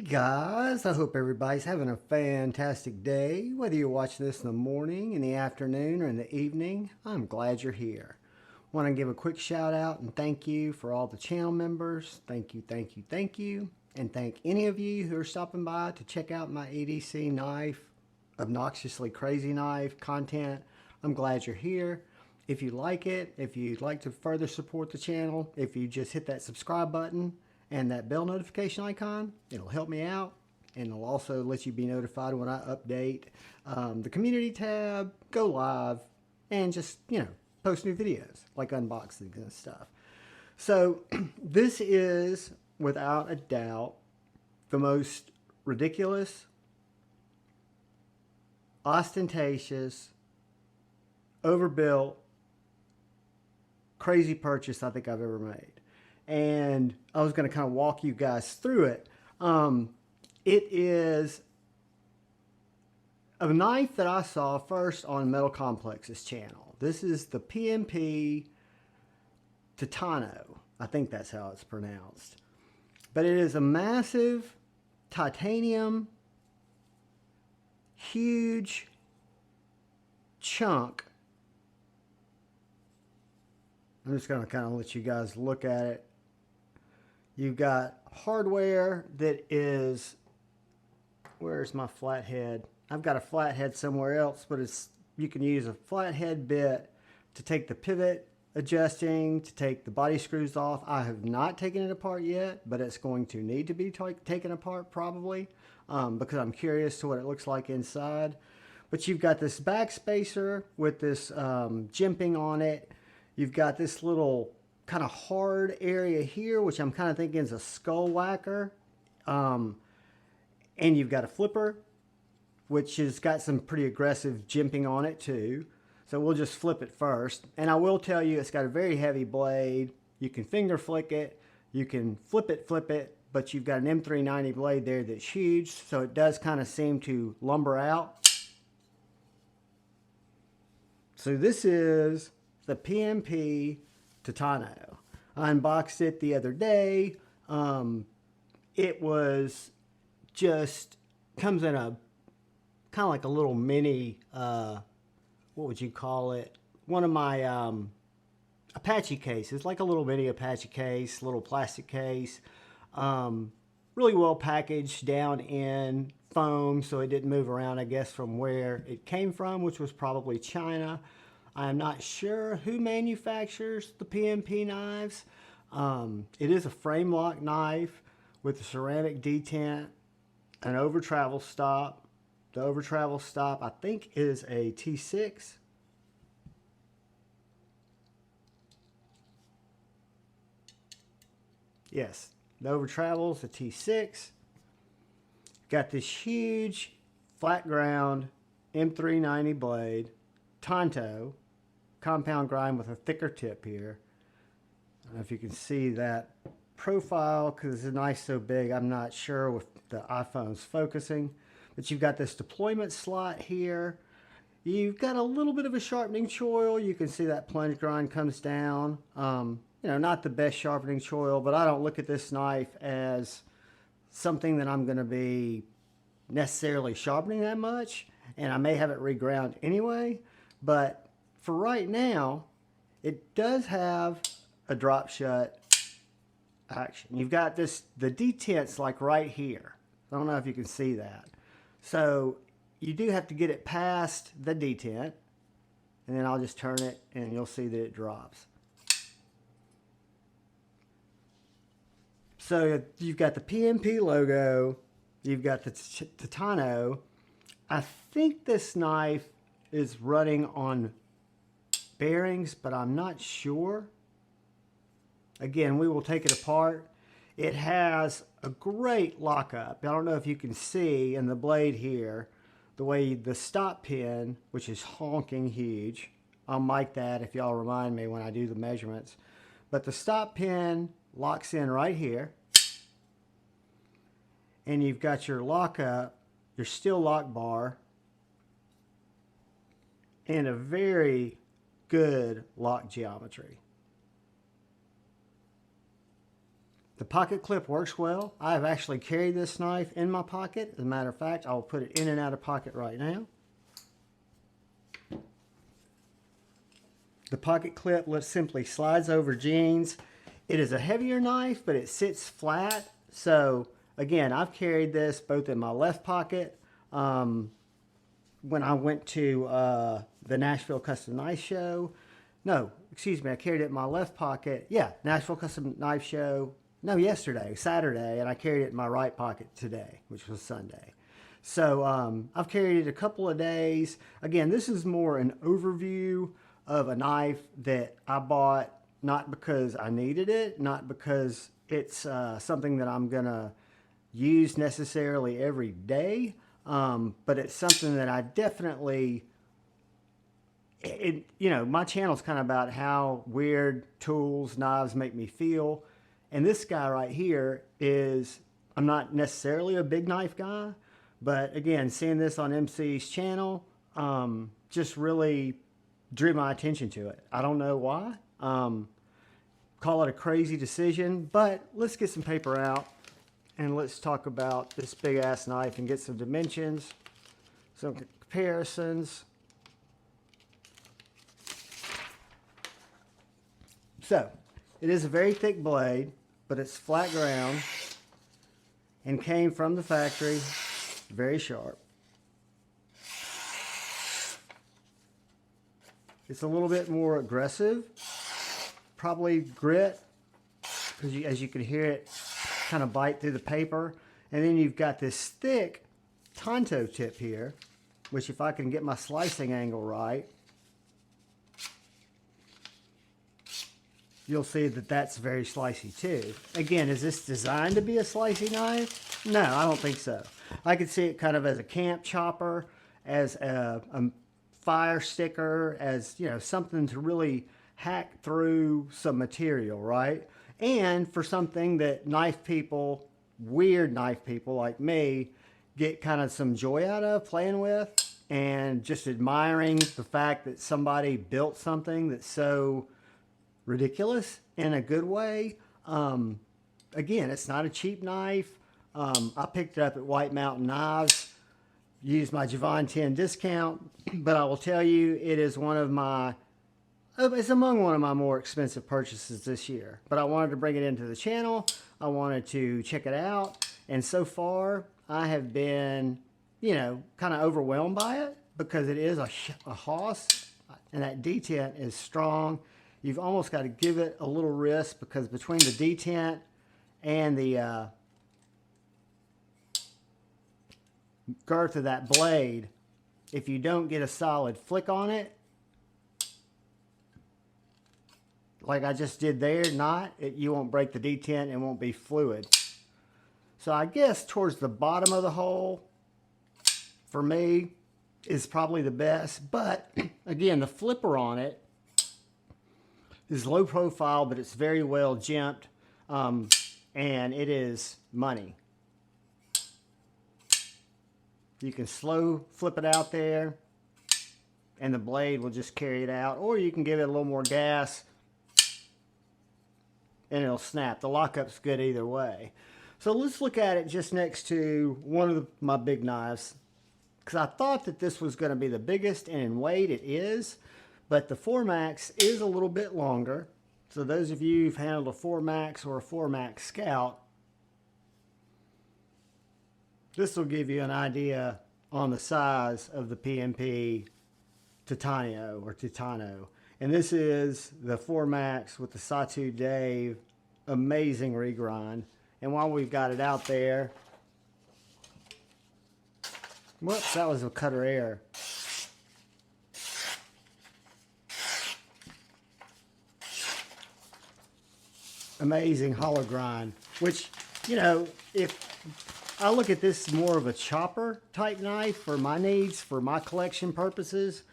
Guys, I hope everybody's having a fantastic day. Whether you're watching this in the morning, in the afternoon, or in the evening, I'm glad you're here. Want to give a quick shout out and thank you for all the channel members. Thank you, thank you, thank you. And thank any of you who are stopping by to check out my EDC knife, obnoxiously crazy knife content. I'm glad you're here. If you like it, if you'd like to further support the channel, if you just hit that subscribe button and that bell notification icon, it'll help me out, and it'll also let you be notified when I update the community tab, go live, and just, post new videos like unboxings and stuff. So this is without a doubt the most ridiculous, ostentatious, overbuilt, crazy purchase I think I've ever made. And I was going to kind of walk you guys through it. It is a knife that I saw first on Metal Complex's channel. This is the PMP Titano. I think that's how it's pronounced. But it is a massive titanium, huge chunk. I'm just going to kind of let you guys look at it. You've got hardware that is, where's my flathead? I've got a flathead somewhere else, but you can use a flathead bit to take the pivot adjusting, to take the body screws off. I have not taken it apart yet, but it's going to need to be taken apart probably because I'm curious to what it looks like inside. But you've got this back spacer with this jimping on it. You've got this little kind of hard area here, which I'm kind of thinking is a skull whacker. And you've got a flipper, which has got some pretty aggressive jimping on it too. So we'll just flip it first. And I will tell you, it's got a very heavy blade. You can finger flick it. You can flip it, but you've got an M390 blade there that's huge. So it does kind of seem to lumber out. So this is the PMP Titano. I unboxed it the other day. It was just, comes in a kind of like a little mini, what would you call it? One of my Apache cases, like a little mini Apache case, little plastic case. Really well packaged down in foam so it didn't move around, I guess, from where it came from, which was probably China. I am not sure who manufactures the PMP knives. It is a frame lock knife with a ceramic detent, an over travel stop. The over travel stop I think is a T6. Yes, the over travel is a T6. Got this huge flat ground M390 blade, Tanto, compound grind with a thicker tip here. I don't know if you can see that profile because the knife's so big. I'm not sure if the iPhone's focusing, but you've got this deployment slot here. You've got a little bit of a sharpening choil. You can see that plunge grind comes down. Not the best sharpening choil, but I don't look at this knife as something that I'm going to be necessarily sharpening that much, and I may have it reground anyway. But for right now, it does have a drop shut action. You've got the detent's like right here. I don't know if you can see that. So you do have to get it past the detent, and then I'll just turn it and you'll see that it drops. So you've got the PMP logo, you've got the Titano. I think this knife is running on bearings, but I'm not sure. Again, we will take it apart. It has a great lockup. I don't know if you can see in the blade here, the way the stop pin, which is honking huge. I'll mic that if y'all remind me when I do the measurements. But the stop pin locks in right here. And you've got your lockup, your steel lock bar, and a very good lock geometry. The pocket clip works well. I have actually carried this knife in my pocket. As a matter of fact, I'll put it in and out of pocket right now. The pocket clip simply slides over jeans. It is a heavier knife, but it sits flat. So again, I've carried this both in my left pocket. When I went to the Nashville Custom Knife Show. No, excuse me, I carried it in my left pocket. Yeah, Nashville Custom Knife Show. No, yesterday, Saturday, and I carried it in my right pocket today, which was Sunday. So I've carried it a couple of days. Again, this is more an overview of a knife that I bought not because I needed it, not because it's something that I'm gonna use necessarily every day, but it's something that I definitely, you know, my channel's kind of about how weird tools, knives make me feel. And this guy right here is, I'm not necessarily a big knife guy, but again, seeing this on MC's channel just really drew my attention to it. I don't know why. Call it a crazy decision, but let's get some paper out and let's talk about this big ass knife and get some dimensions, some comparisons. So, it is a very thick blade, but it's flat ground and came from the factory, very sharp. It's a little bit more aggressive, probably grit, because as you can hear it kind of bite through the paper. And then you've got this thick Titano tip here, which if I can get my slicing angle right, you'll see that that's very slicey too. Again, is this designed to be a slicey knife? No, I don't think so. I could see it kind of as a camp chopper, as a fire sticker, as, you know, something to really hack through some material, right? And for something that knife people, weird knife people like me, get kind of some joy out of playing with, and just admiring the fact that somebody built something that's so ridiculous in a good way. Again, it's not a cheap knife. I picked it up at White Mountain Knives, used my Javon 10 discount, but I will tell you, it is it's among one of my more expensive purchases this year. But I wanted to bring it into the channel. I wanted to check it out, and so far I have been, you know, kind of overwhelmed by it, because it is a Haas, and that detent is strong. You've almost got to give it a little risk, because between the detent and the girth of that blade, if you don't get a solid flick on it, like I just did there, you won't break the detent and won't be fluid. So I guess towards the bottom of the hole, for me, is probably the best. But again, the flipper on it is low profile, but it's very well jimped, and it is money. You can slow flip it out there, and the blade will just carry it out, or you can give it a little more gas, and it'll snap. The lockup's good either way. So let's look at it just next to one of my big knives, because I thought that this was going to be the biggest, and in weight it is. But the 4-Max is a little bit longer. So those of you who've handled a 4-Max or a 4-Max Scout, this will give you an idea on the size of the PMP Titano. And this is the 4-Max with the Sawtooth Dave. Amazing regrind. And while we've got it out there, whoops, that was a cutter error. Amazing hollow grind, which, you know, if I look at this more of a chopper type knife for my needs, for my collection purposes,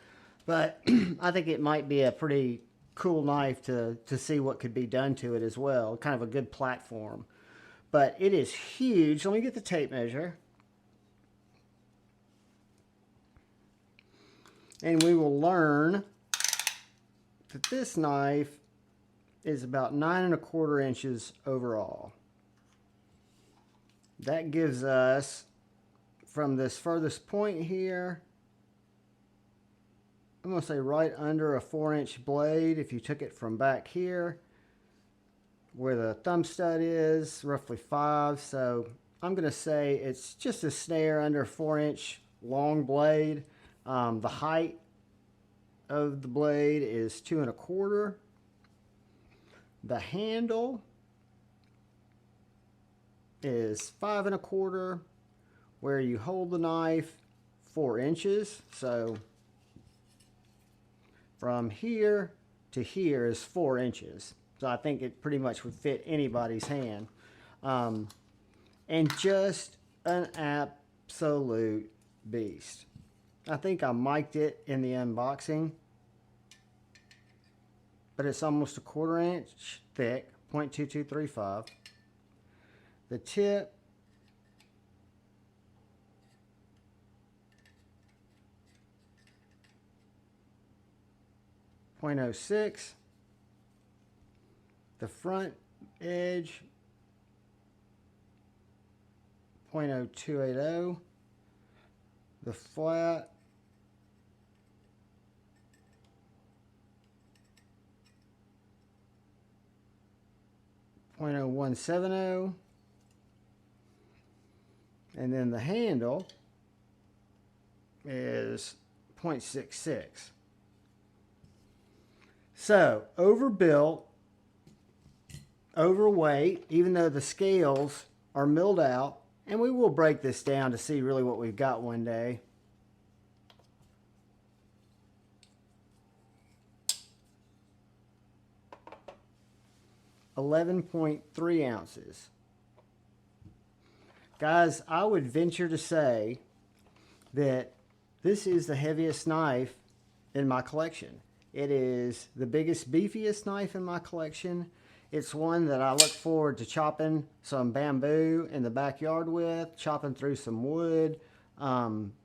but I think it might be a pretty cool knife to see what could be done to it as well. Kind of a good platform. But it is huge. Let me get the tape measure. And we will learn that this knife is about 9 1/4 inches overall. That gives us, from this furthest point here, I'm going to say right under a 4-inch blade. If you took it from back here, where the thumb stud is, roughly 5. So I'm going to say it's just a snare under a 4-inch long blade. The height of the blade is 2 1/4. The handle is 5 1/4. Where you hold the knife, 4 inches. So from here to here is 4 inches. So I think it pretty much would fit anybody's hand. And just an absolute beast. I think I mic'd it in the unboxing, but it's almost a 1/4 inch thick, 0.2235. The tip .06. The front edge 0.0280. The flat 0.0170. And then the handle is 0.66. So, overbuilt, overweight, even though the scales are milled out. And we will break this down to see really what we've got one day. .3 ounces. Guys, I would venture to say that this is the heaviest knife in my collection. It is the biggest, beefiest knife in my collection. It's one that I look forward to chopping some bamboo in the backyard with, chopping through some wood,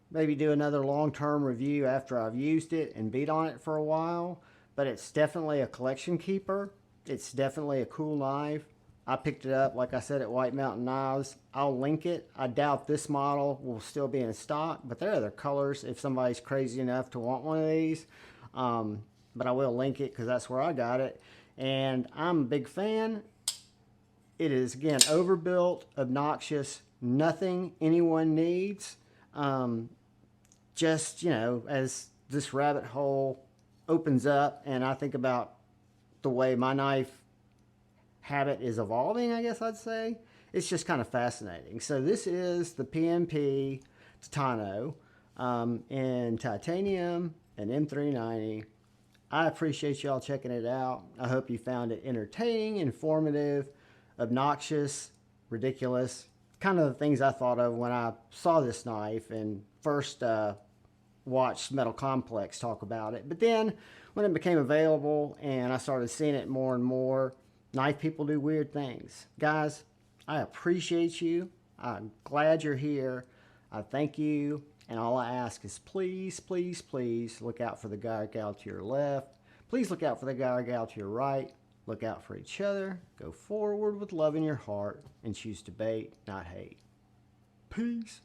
maybe do another long-term review after I've used it and beat on it for a while. But it's definitely a collection keeper. It's definitely a cool knife. I picked it up, like I said, at White Mountain Knives. I'll link it. I doubt this model will still be in stock, but there are other colors if somebody's crazy enough to want one of these. But I will link it because that's where I got it. And I'm a big fan. It is, again, overbuilt, obnoxious, nothing anyone needs. Just, you know, as this rabbit hole opens up and I think about the way my knife habit is evolving, I guess I'd say, it's just kind of fascinating. So this is the PMP Titano in titanium and M390. I appreciate y'all checking it out. I hope you found it entertaining, informative, obnoxious, ridiculous. Kind of the things I thought of when I saw this knife and first watched Metal Complex talk about it. But then when it became available and I started seeing it more and more, knife people do weird things. Guys, I appreciate you. I'm glad you're here. I thank you. And all I ask is please, please, please look out for the guy or gal to your left. Please look out for the guy or gal to your right. Look out for each other. Go forward with love in your heart and choose to bait, not hate. Peace.